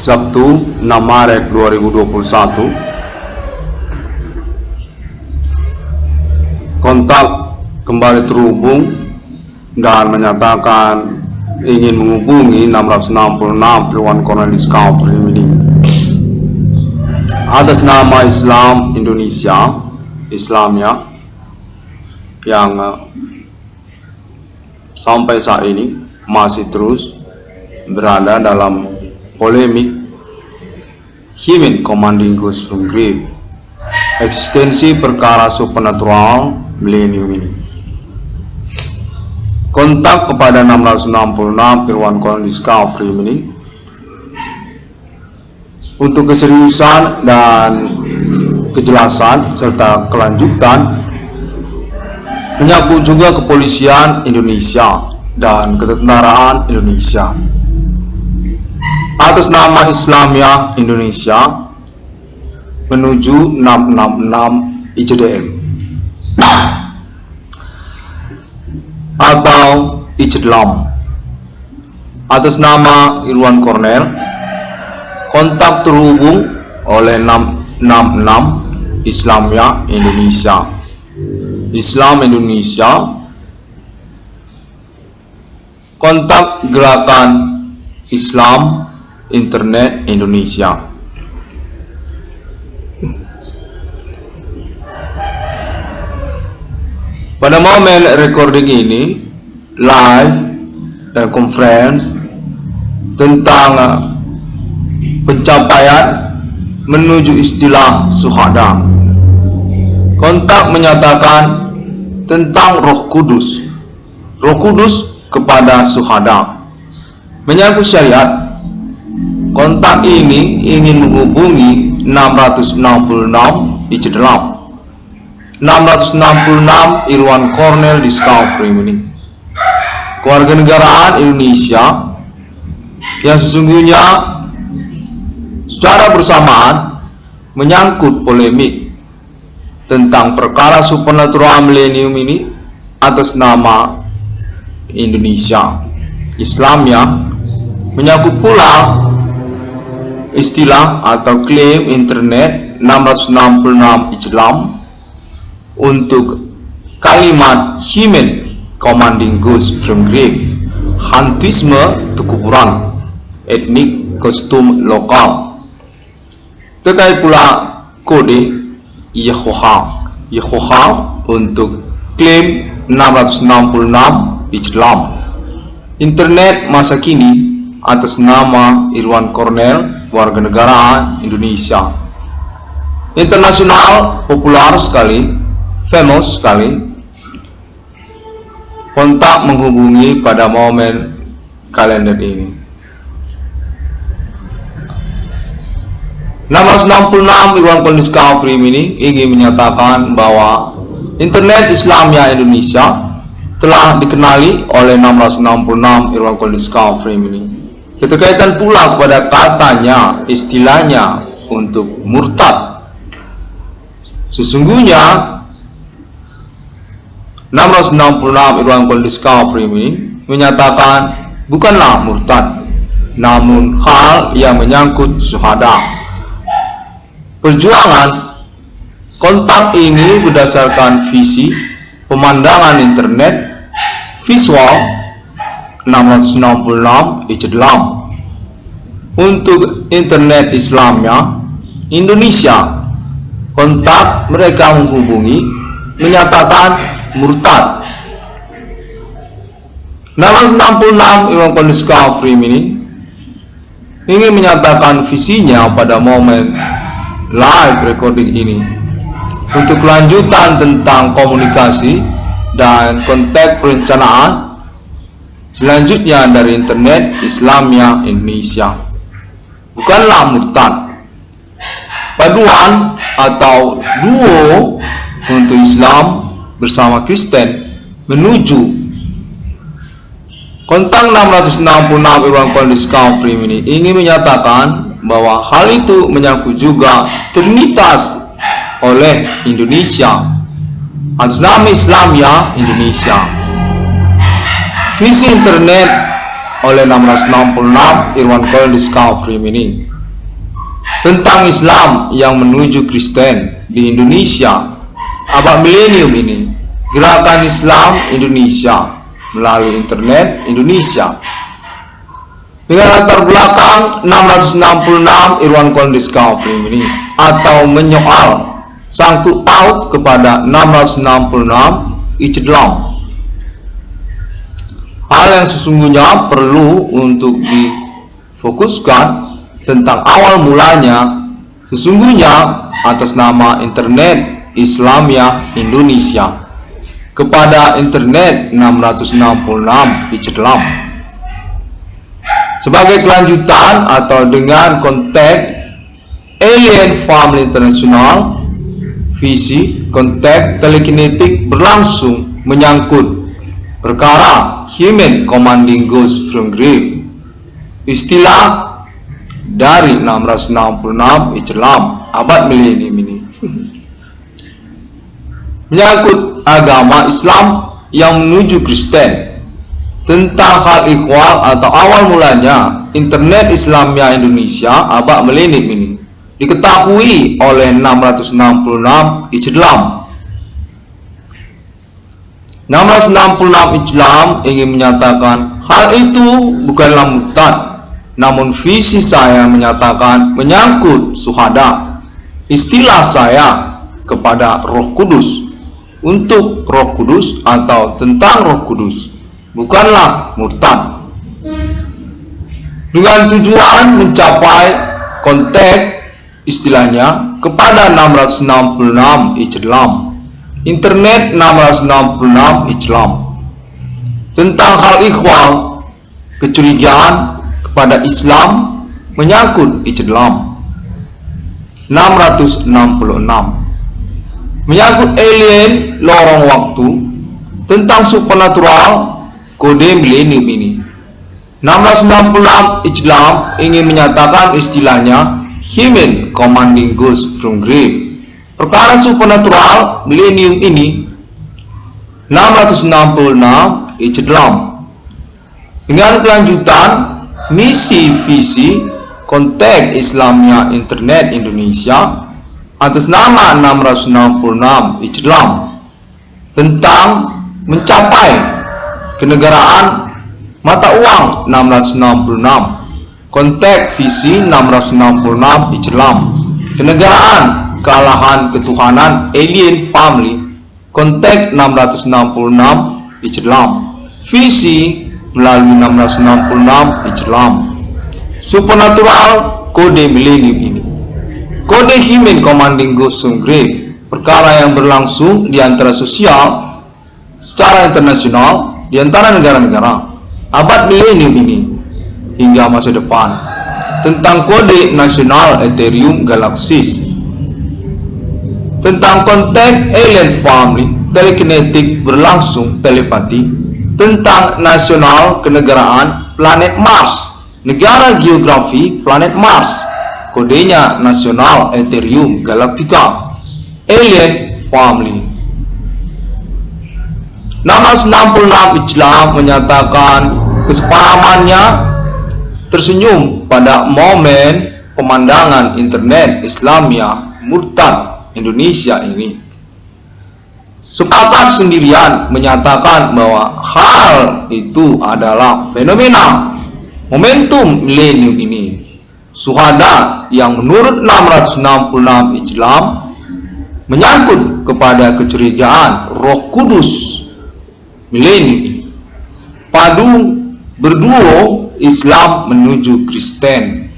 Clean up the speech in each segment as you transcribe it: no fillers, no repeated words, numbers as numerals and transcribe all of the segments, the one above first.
Sabtu 6 Maret 2021. Kontak kembali terhubung dan menyatakan ingin menghubungi 666 Perluan Cornel Discovery ini atas nama Islam Indonesia, Islamia, yang sampai saat ini masih terus berada dalam polemik Human Commanding Ghost from Grave, eksistensi perkara supernatural milenium ini. Kontak kepada 666 Perluan Cornel Discovery ini untuk keseriusan dan kejelasan serta kelanjutan, menyangkut juga kepolisian Indonesia dan ketentaraan Indonesia atas nama Islamia Indonesia menuju 666 ICDM atau ICDLAM atas nama Irwan Cornel. Kontak terhubung oleh 666 Islamia Indonesia, Islam Indonesia. Kontak Gerakan Islam Internet Indonesia. Pada momen recording ini, live dan conference tentang pencapaian menuju istilah syuhada. Kontak menyatakan tentang Roh Kudus kepada syuhada. Menyangkut syariat, kontak ini ingin menghubungi 666 ICDLAM, 666 Irwan Cornel Discovery ini, kewarganegaraan Indonesia yang sesungguhnya secara bersamaan menyangkut polemik tentang perkara supernatural milenium ini atas nama Indonesia, Islamia, menyangkut pula istilah atau klaim internet 666 ICDLAM untuk kalimat Human Commanding Ghost from Grave, hantuisme kekuburan, etnik kostum lokal. Terkait pula kode Yehoha untuk klaim 666 ICDLAM internet masa kini atas nama Irwan Cornel, warganegaraan Indonesia internasional, populer sekali, famous sekali. Kontak menghubungi pada momen kalender ini. 666 Irwan Cornel Discovery ini ingin menyatakan bahwa internet Islamia Indonesia telah dikenali oleh 666 Irwan Cornel Discovery ini. Keterkaitan pula kepada katanya, istilahnya untuk murtad. Sesungguhnya 666 Irwan Cornel Discovery ini menyatakan bukanlah murtad, namun hal yang menyangkut syuhada. Perjuangan kontak ini berdasarkan visi pemandangan internet visual 666 ICDLAM untuk internet Islamia Indonesia. Kontak mereka menghubungi menyatakan murtad. 666 Irwan Cornel Discovery ini ingin menyatakan visinya pada momen live recording ini untuk kelanjutan tentang komunikasi dan kontak perencanaan selanjutnya dari internet Islamia Indonesia. Bukanlah murtad, paduan atau duo untuk Islam bersama Kristen menuju. Kontak 666 Irwan Cornel Discovery ini ingin menyatakan bahwa hal itu menyangkut juga Trinitas oleh Indonesia atas nama Islamia Indonesia. Visi internet oleh 666 Irwan Cornel Discovery ini tentang Islam yang menuju Kristen di Indonesia abad milenium ini. Gerakan Islam Indonesia melalui internet Indonesia dengan latar belakang 666 Irwan Kol Discovery ini, atau menyoal sangkut paut kepada 666 Ijlam. Hal yang sesungguhnya perlu untuk difokuskan tentang awal mulanya sesungguhnya atas nama internet Islamiyah Indonesia kepada internet 666 Ijlam. Sebagai kelanjutan atau dengan konteks Alien Family International, visi kontak telekinetik berlangsung menyangkut perkara Human Commanding Ghost from Grave, istilah dari 666 Ijlam abad milenium ini, menyangkut agama Islam yang menuju Kristen. Tentang hal ikhwal atau awal mulanya internet Islamiyah Indonesia abad milenium ini diketahui oleh 666 Ijlam. 666 Ijlam ingin menyatakan hal itu bukanlah murtad, namun visi saya menyatakan menyangkut syuhada, istilah saya kepada Roh Kudus, untuk Roh Kudus atau tentang Roh Kudus, bukanlah murtad. Dengan tujuan mencapai konteks istilahnya kepada 666 Ijlam, internet 666 Ijlam, tentang hal ikhwal, kecurigaan kepada Islam menyangkut Ijlam. 666 menyangkut alien lorong waktu, tentang supernatural kode milenium ini. 666 Ijlam ingin menyatakan istilahnya Human Commanding Ghost from Grave, perkara supernatural milenium ini. 666 Ijlam dengan kelanjutan misi visi konteks Islamiyah Internet Indonesia atas nama 666 Ijlam tentang mencapai kenegaraan mata uang 666, konteks visi 666 Ijlam, kenegaraan kealahan ketuhanan alien family, konteks 666 Ijlam, visi melalui 666 Ijlam, supernatural kode milenium ini, kode Human Commanding Ghost from Grave, perkara yang berlangsung di antara sosial secara internasional di antara negara-negara abad milenium ini hingga masa depan, tentang kode nasional Ethereum Galaxis, tentang konteks alien family telekinetik berlangsung telepati, tentang nasional kenegaraan planet Mars, negara geografi planet Mars, kodenya nasional Ethereum Galactica, alien family. 666 Ijlam menyatakan kesepahamannya tersenyum pada momen pemandangan internet Islamiyah murtad Indonesia ini. Sepakat sendirian menyatakan bahwa hal itu adalah fenomena momentum milenium ini, syuhada yang menurut 666 Ijlam menyangkut kepada kecurigaan Roh Kudus milenium, padu berduo Islam menuju Kristen.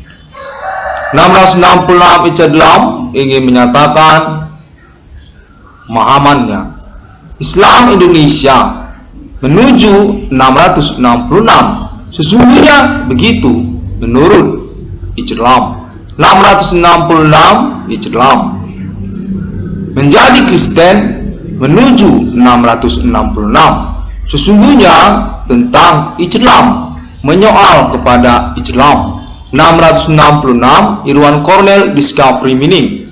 666 Ijlam ingin menyatakan pemahamannya Islam Indonesia menuju 666 sesungguhnya begitu menurut Ijlam. 666 Ijlam menjadi Kristen menuju 666 sesungguhnya tentang Ijlam, menyoal kepada Ijlam. 666 Irwan Cornell Discovery Meaning,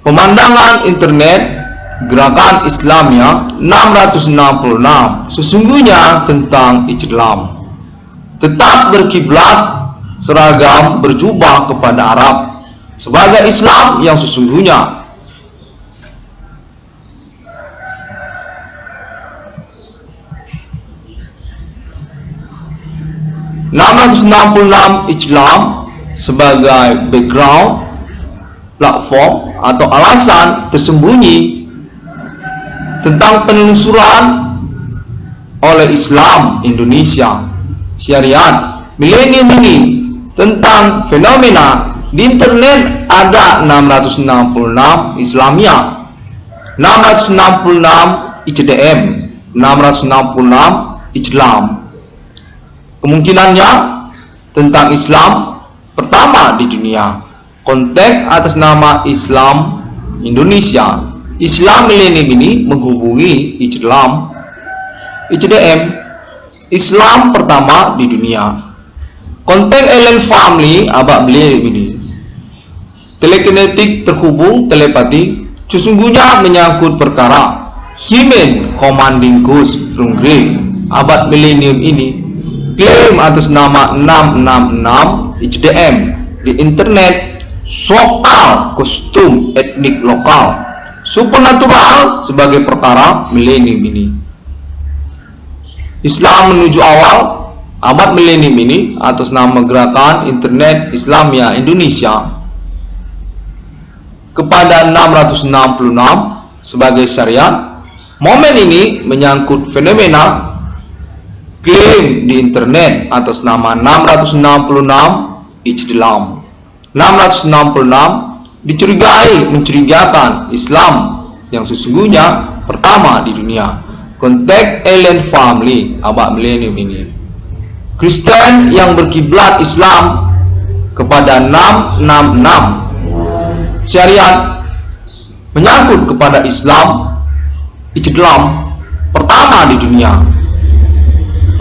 pemandangan internet gerakan Islamiyah 666 sesungguhnya tentang Ijlam, tetap berkiblat seragam berjubah kepada Arab sebagai Islam yang sesungguhnya. Islam sebagai background, platform atau alasan tersembunyi tentang penelusuran oleh Islam Indonesia syariat milenium ini tentang fenomena di internet. Ada 666 Islamia, 666 ICDM, 666 Islam. Kemungkinannya tentang Islam pertama di dunia. Konteks atas nama Islam Indonesia. Islam milenium ini menghubungi ICDM, Islam pertama di dunia. Konteks alien family abak milenium ini. Telekinetik terhubung telepati sesungguhnya menyangkut perkara human commanding ghost from grave. Abad milenium ini klaim atas nama 666 ICDM di internet soal kostum etnik lokal supernatural sebagai perkara milenium ini. Islam menuju awal abad milenium ini atas nama gerakan internet Islamia Indonesia kepada 666 sebagai syariat. Momen ini menyangkut fenomena klaim di internet atas nama 666 Islam. 666 mencurigakan Islam yang sesungguhnya pertama di dunia. Konteks alien family abad milenium ini. Kristen yang berkiblat Islam kepada 666 syariat menyangkut kepada Islam pertama di dunia.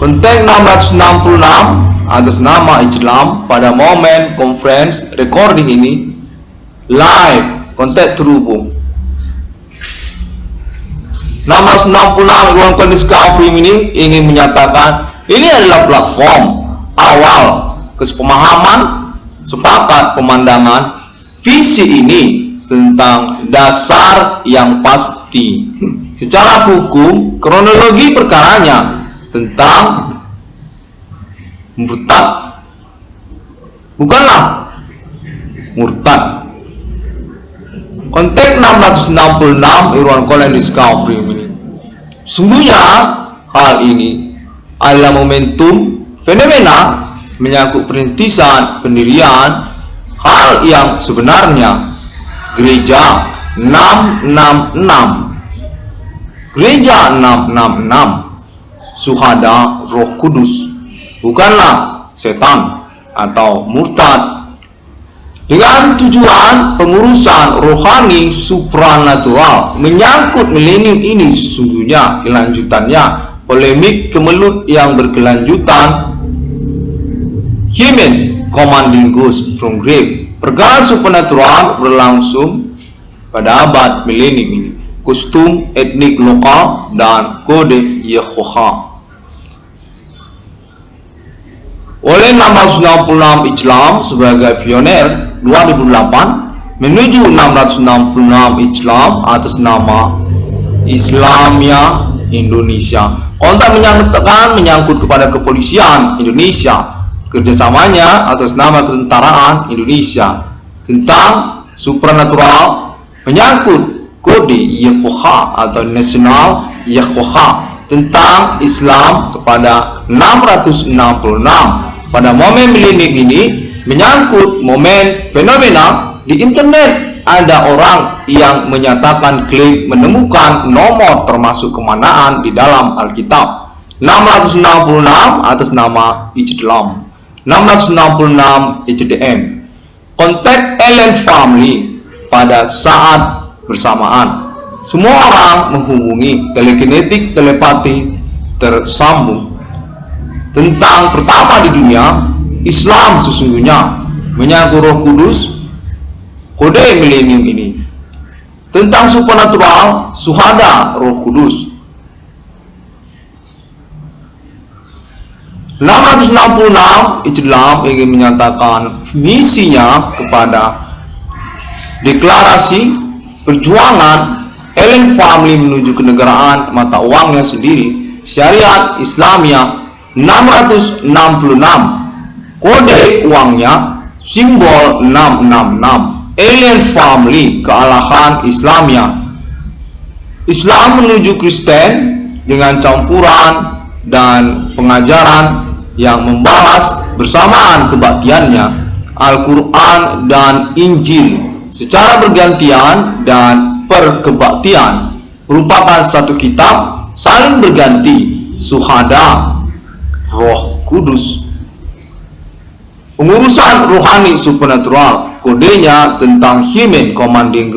Konteks 666 atas nama Islam pada momen conference recording ini live konteks terhubung. 666 ruang kondisi ini ingin menyatakan ini adalah platform awal kesepemahaman sepakat pemandangan visi ini tentang dasar yang pasti secara hukum kronologi perkaranya tentang murtad, bukanlah murtad. Konteks 666 Irwan Colin Discovery ini. Sungguhnya hal ini adalah momentum fenomena menyangkut perintisan pendirian hal yang sebenarnya gereja 666 Syuhada Roh Kudus, bukanlah setan atau murtad. Dengan tujuan pengurusan rohani supranatural menyangkut milenium ini sesungguhnya kelanjutannya polemik kemelut yang berkelanjutan human commanding ghost from grave. Perkara supernatural berlangsung pada abad milenium ini. Kostum etnik lokal dan kode Yehovah. Oleh 666 Islam sebagai pioner 2008 menuju 666 Islam atas nama Islamia Indonesia. Kontak menyangkut kepada kepolisian Indonesia, kerjasamanya atas nama ketentaraan Indonesia tentang supernatural, menyangkut kode Yehovah atau nasional Yehovah tentang Islam kepada 666 pada momen milenium ini, menyangkut momen fenomena di internet. Ada orang yang menyatakan klaim menemukan nomor termasuk kemanaan di dalam Alkitab 666 atas nama Islam, 666 ICDM. Konteks alien family pada saat bersamaan. Semua orang menghubungi telekinetik telepati tersambung tentang pertama di dunia Islam sesungguhnya menyangkut Roh Kudus. Kode milenium ini tentang supernatural Syuhada Roh Kudus. 666 Islam ingin menyatakan misinya kepada deklarasi perjuangan Alien Family menuju kenegaraan mata uangnya sendiri, syariat Islamia. 666 kode uangnya simbol 666, Alien Family kealahan Islamia. Islam menuju Kristen dengan campuran dan pengajaran yang membahas bersamaan kebaktiannya Al-Quran dan Injil secara bergantian dan perkebaktian merupakan satu kitab saling berganti, Syuhada, Roh Kudus. Pengurusan rohani supernatural, kodenya tentang Human Commanding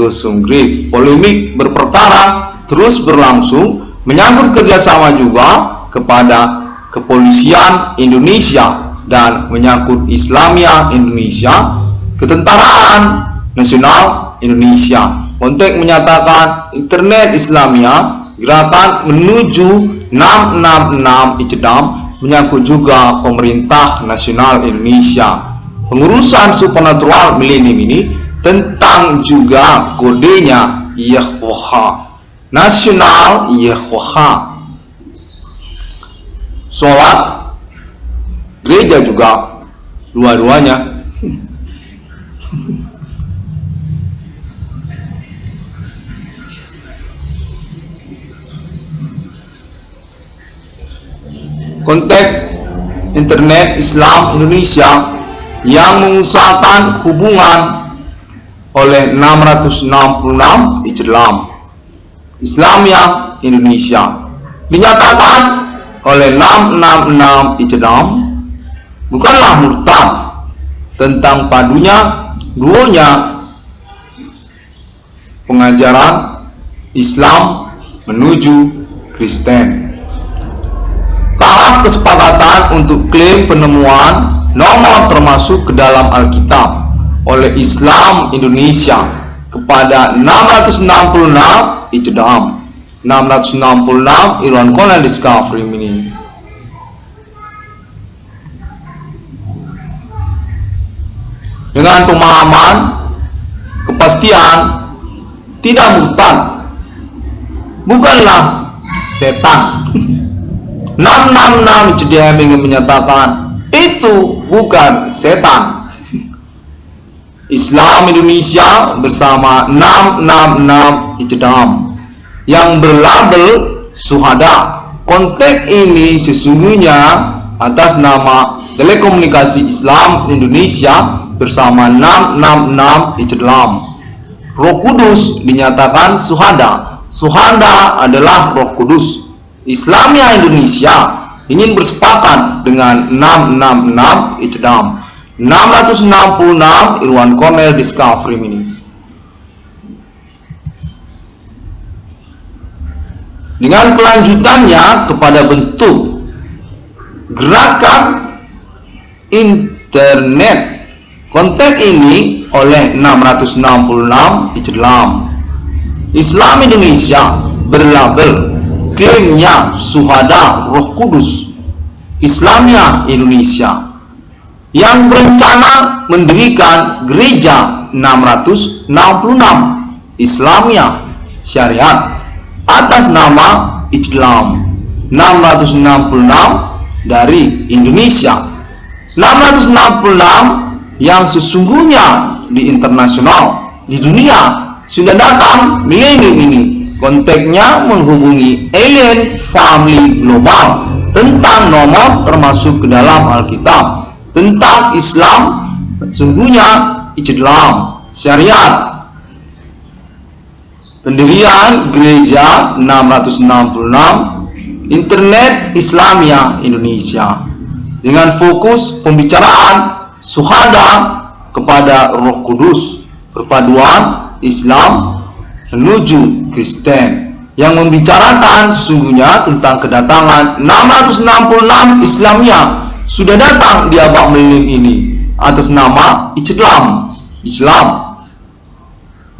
Grief. Polemik berperkara terus berlangsung, menyangkut kerjasama juga kepada kepolisian Indonesia dan menyangkut Islamia Indonesia, ketentaraan nasional Indonesia. Konteks menyatakan internet Islamia, gerakan menuju 666 Icedam, menyangkut juga pemerintah nasional Indonesia. Pengurusan supernatural milenium ini tentang juga kodenya Yehovah, nasional Yehovah. Sholat gereja juga dua-duanya. Konteks internet Islam Indonesia yang mengusahakan hubungan oleh 666 Islam Islamia Indonesia dinyatakan oleh 666 Islam bukanlah murtad tentang padunya duonya pengajaran Islam menuju Kristen. Tahap kesepakatan untuk klaim penemuan nomor termasuk ke dalam Alkitab oleh Islam Indonesia kepada 666 Icedam, 666 Irwan Cornel Discovery ini. Dengan pemahaman kepastian tidak murtad, bukanlah setan. 666 Icedam ingin menyatakan itu bukan setan. Islam Indonesia bersama 666 Icedam yang berlabel Syuhada. Konteks ini sesungguhnya atas nama Telekomunikasi Islam Indonesia bersama 666 Icedam. Roh Kudus dinyatakan Syuhada. Syuhada adalah Roh Kudus. Islamia Indonesia ingin bersepakat dengan 666 Icedam, 666 Irwan Cornel Discovery ini. Dengan kelanjutannya kepada bentuk gerakan internet, konteks ini oleh 666 Islam. Islam Indonesia berlabel klaimnya Syuhada Roh Kudus. Islamia Indonesia yang berencana mendirikan gereja 666 Islamia Syariat atas nama Islam. 666 dari Indonesia, 666 yang sesungguhnya di internasional, di dunia sudah datang milenium ini. Konteksnya menghubungi Alien Family global tentang nomor termasuk ke dalam Alkitab tentang Islam sesungguhnya Islam Syariat. Pendirian gereja 666 Internet Islamia Indonesia dengan fokus pembicaraan Syuhada kepada Roh Kudus, perpaduan Islam menuju Kristen yang membicarakan sesungguhnya tentang kedatangan 666 Islamia sudah datang di abad milenium ini atas nama Islam.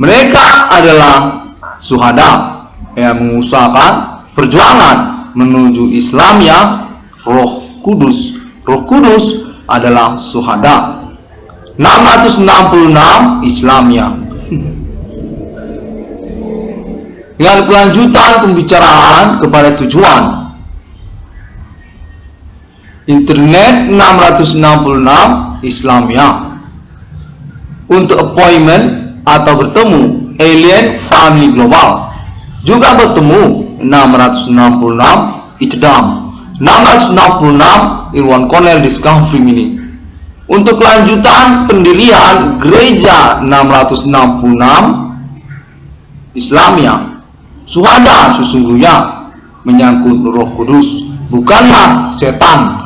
Mereka adalah Syuhada yang mengusahakan perjuangan menuju Islamia Roh Kudus Roh Kudus adalah syuhada. 666 Islamiyah. Dengan kelanjutan pembicaraan kepada tujuan. Internet 666 Islamiyah. Untuk appointment atau bertemu alien family global. Juga bertemu 666 Ichdam, 666 Irwan Cornell Discovery Mini. Untuk kelanjutan pendirian gereja 666 Islamiyah, syuhada sesungguhnya menyangkut Roh Kudus, bukanlah setan.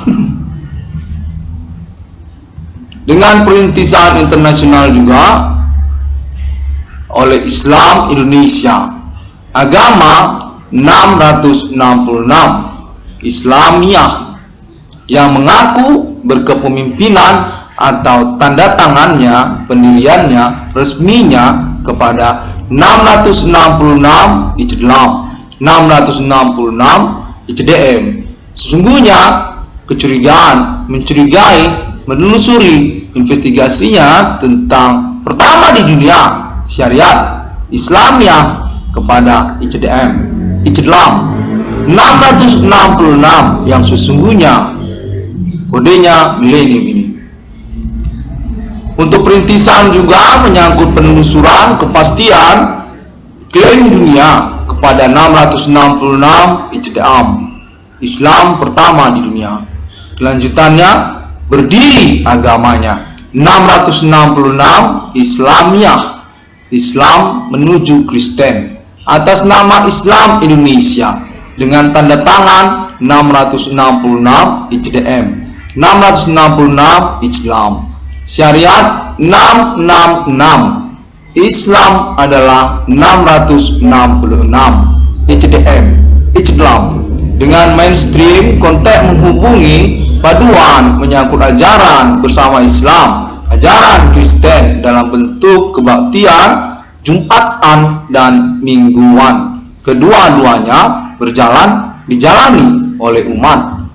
Dengan perintisan internasional juga oleh Islam Indonesia, agama 666 Islamiyah yang mengaku berkepemimpinan atau tanda tangannya, pendiriannya, resminya kepada 666 Ichdam, 666 Ichdm. Sesungguhnya kecurigaan, mencurigai, menelusuri investigasinya tentang pertama di dunia syariat Islamiyah kepada Ichdam 666 yang sesungguhnya kodenya milenium ini. Untuk perintisan juga menyangkut penelusuran kepastian klaim dunia kepada 666 Ichdam, Islam pertama di dunia. Kelanjutannya berdiri agamanya 666 Islamiyah, Islam menuju Kristen, atas nama Islam Indonesia dengan tanda tangan 666 Ichdm, 666 Islam. Syariat 666, Islam adalah 666 Ichdam. Dengan mainstream kontak menghubungi paduan menyangkut ajaran bersama Islam, ajaran Kristen dalam bentuk kebaktian Jumatan dan Mingguan. Kedua-duanya dijalani oleh umat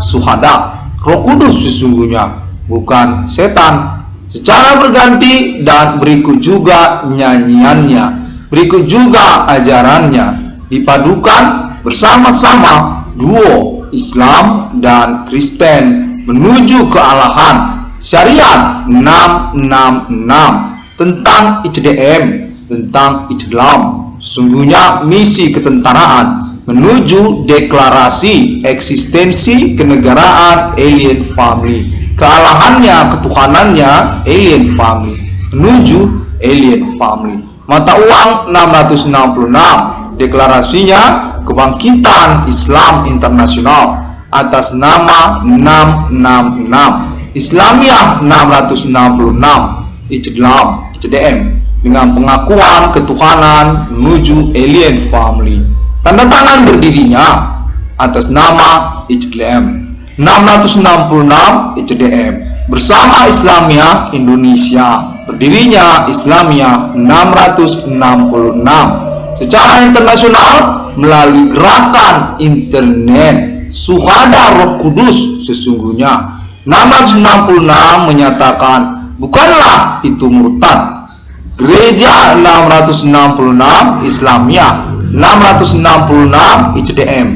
syuhada. Roh Kudus sesungguhnya bukan setan, secara berganti, dan berikut juga nyanyiannya, berikut juga ajarannya, dipadukan bersama-sama duo Islam dan Kristen menuju kealahan. Syariat 666 tentang Ichdm, tentang Ichdam, sesungguhnya misi ketentaraan menuju deklarasi eksistensi kenegaraan alien family, kealahannya, ketuhanannya alien family, menuju alien family. Mata uang 666, deklarasinya kebangkitan Islam internasional atas nama 666 Islamiyah 666 Ichdam dengan pengakuan ketuhanan menuju alien family. Tanda tangan berdirinya atas nama Ichdam 666 Ichdm bersama Islamiyah Indonesia. Berdirinya Islamiyah 666 secara internasional melalui gerakan internet syuhada Roh Kudus. Sesungguhnya 666 menyatakan bukanlah itu murtad. Gereja 666 Islamiyah 666 Ichdm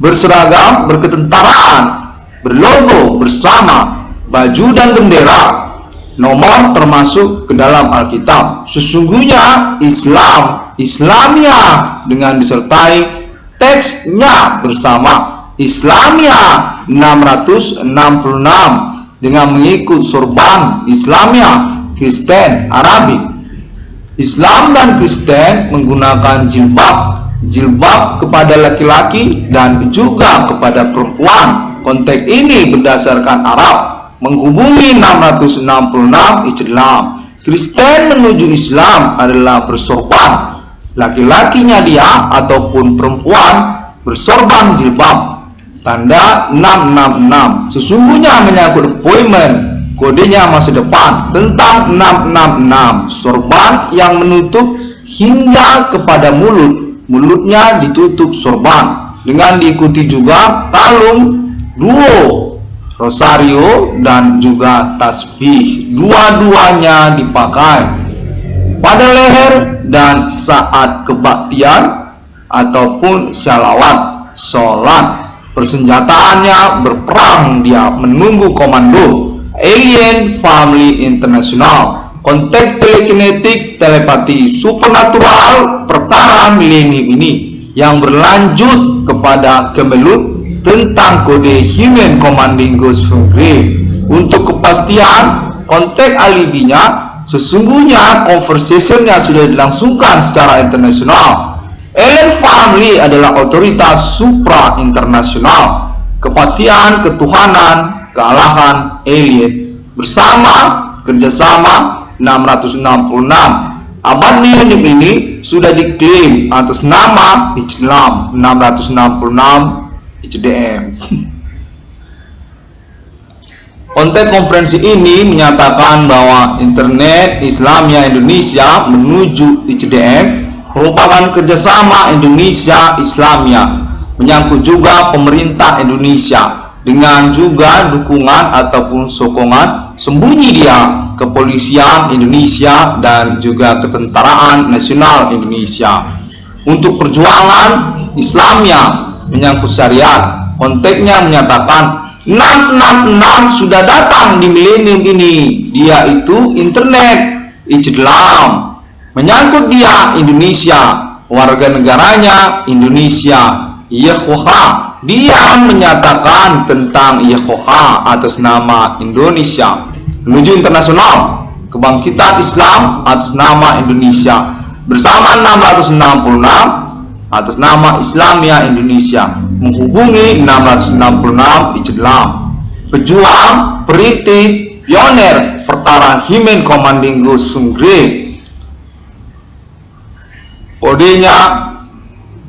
berseragam, berketentaraan, berlogo bersama, baju dan bendera, nomor termasuk ke dalam Alkitab. Sesungguhnya Islam, Islamiyah dengan disertai teksnya bersama Islamiyah 666 dengan mengikut sorban Islamiyah, Kristen, Arabik. Islam dan Kristen menggunakan jilbab kepada laki-laki dan juga kepada perempuan. Konteks ini berdasarkan Arab menghubungi 666 Ichdam. Kristen menuju Islam adalah bersorban, laki-lakinya dia ataupun perempuan bersorban jilbab. Tanda 666 sesungguhnya menyangkut appointment, kodenya masa depan, tentang 666 sorban yang menutup hingga kepada mulutnya ditutup sorban, dengan diikuti juga kalung duo rosario, dan juga tasbih. Dua-duanya dipakai pada leher dan saat kebaktian ataupun syalawat, sholat. Persenjataannya berperang, dia menunggu komando. Alien Family International, kontak telekinetik, telepati supernatural, perkara milenium ini yang berlanjut kepada kemelut tentang kode Human Commanding Ghost from Grave. Untuk kepastian kontak alibinya, sesungguhnya conversationnya sudah dilangsungkan secara internasional. Alien Family adalah otoritas supra internasional. Kepastian ketuhanan, kealahan alien bersama kerjasama 666. Abad milenium ini sudah diklaim atas nama Islam 666 HDM. Konten konferensi ini menyatakan bahwa Internet Islamia Indonesia menuju HDM merupakan kerjasama Indonesia Islamia, menyangkut juga pemerintah Indonesia dengan juga dukungan ataupun sokongan sembunyi dia kepolisian Indonesia dan juga ketentaraan nasional Indonesia untuk perjuangan Islamia menyangkut syariat. Konteksnya menyatakan 666 sudah datang di milenium ini, dia itu internet Islam, menyangkut dia Indonesia, warga negaranya Indonesia, Yehovah. Dia menyatakan tentang Yehovah atas nama Indonesia. Menuju internasional, kebangkitan Islam atas nama Indonesia bersama 666 atas nama Islamia Indonesia, menghubungi 666 Islam, pejuang, perintis, pioner perkara Human Commanding Ghost from Grave. Kodenya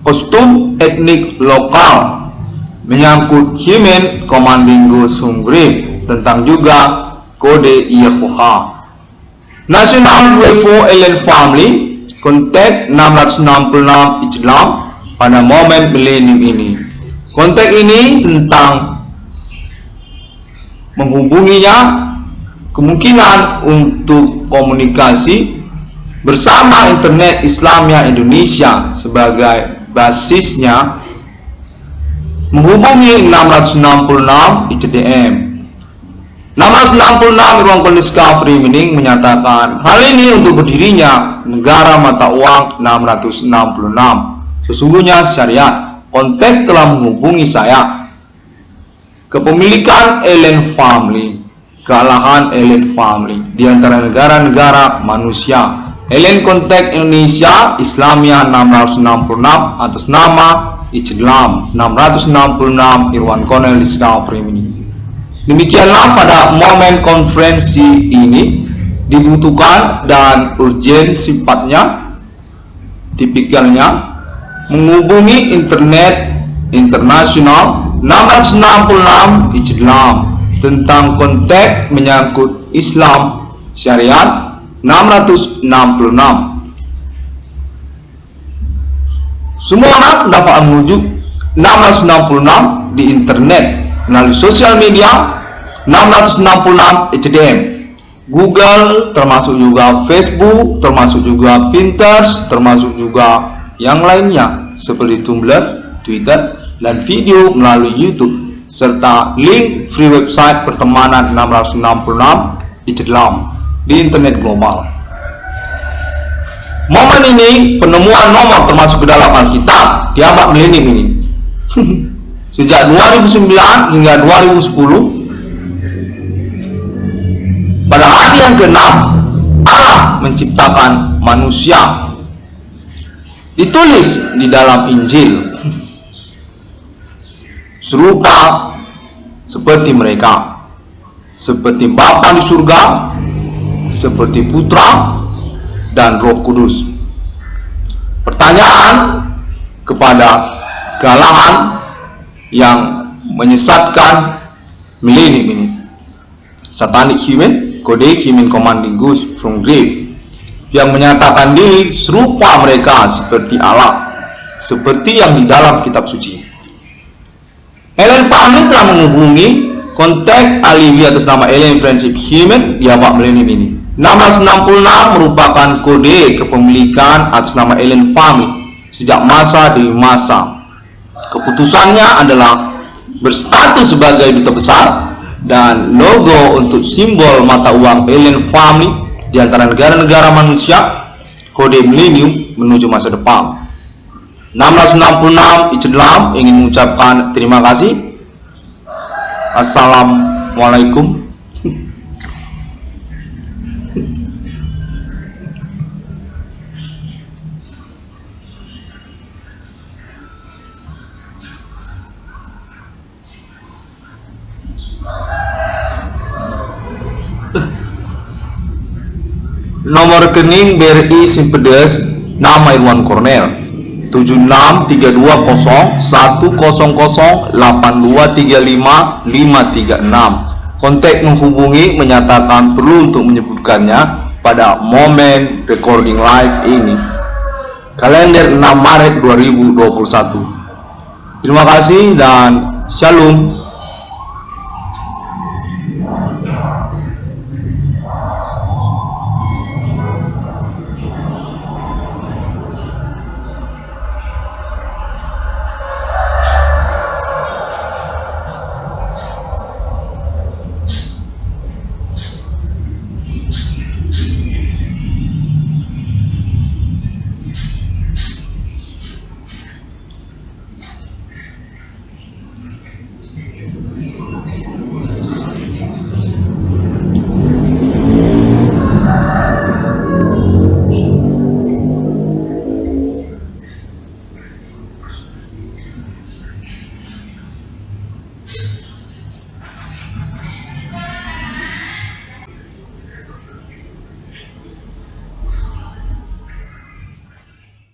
kostum etnik lokal, menyangkut Human Commanding Ghost from Grave, tentang juga kode Yehovah. National UFO Alien Family, kontak 666 Islam pada momen milenium ini. Kontak ini tentang menghubunginya, kemungkinan untuk komunikasi bersama Internet Islamia Indonesia sebagai basisnya, menghubungi 666 ICDM. 666 Ruang Kondiska Free Meaning menyatakan hal ini untuk berdirinya negara mata uang 666. Sesungguhnya syariat. Kontak telah menghubungi saya. Kepemilikan Alien Family, kealahan Alien Family di antara negara-negara manusia. Alien Kontak Indonesia Islamia 666 atas nama Islam 666 Irwan Cornel Discovery Mini. Demikianlah pada momen konferensi ini dibutuhkan dan urgen sifatnya, tipikalnya menghubungi internet internasional 666 Islam tentang konteks menyangkut Islam syariat 666. Semua orang dapat menuju 666 di internet melalui sosial media 666 HDM, Google, termasuk juga Facebook, termasuk juga Pinterest, termasuk juga yang lainnya seperti Tumblr, Twitter, dan video melalui YouTube, serta link free website pertemanan 666 Islam di internet global. Momen ini penemuan nomor termasuk ke dalam Alkitab di abad milenium ini. Sejak 2009 hingga 2010, pada hari yang ke-6 Allah menciptakan manusia. Ditulis di dalam Injil, serupa seperti mereka, seperti Bapa di surga, seperti Putra dan Roh Kudus. Pertanyaan kepada kealahan yang menyesatkan milenium ini. Satanic Human, kode Human Commanding Ghost from Grave, yang menyatakan diri serupa mereka seperti Allah, seperti yang di dalam kitab suci. Alien Family telah menghubungi Kontak alibi atas nama Alien Friendship Human di Awak Millennium ini. 1666 merupakan kode kepemilikan atas nama Alien Family sejak masa demi masa. Keputusannya adalah berstatus sebagai duta besar dan logo untuk simbol mata uang Alien Family di antara negara-negara manusia, kode milenium menuju masa depan. 1666 Islam ingin mengucapkan terima kasih. Assalamualaikum. Nomor rekening BRI Simpedes, nama Irwan Cornel 763201008235 Kontak menghubungi menyatakan perlu untuk menyebutkannya pada momen recording live ini. Kalender 6 Maret 2021. Terima kasih dan shalom.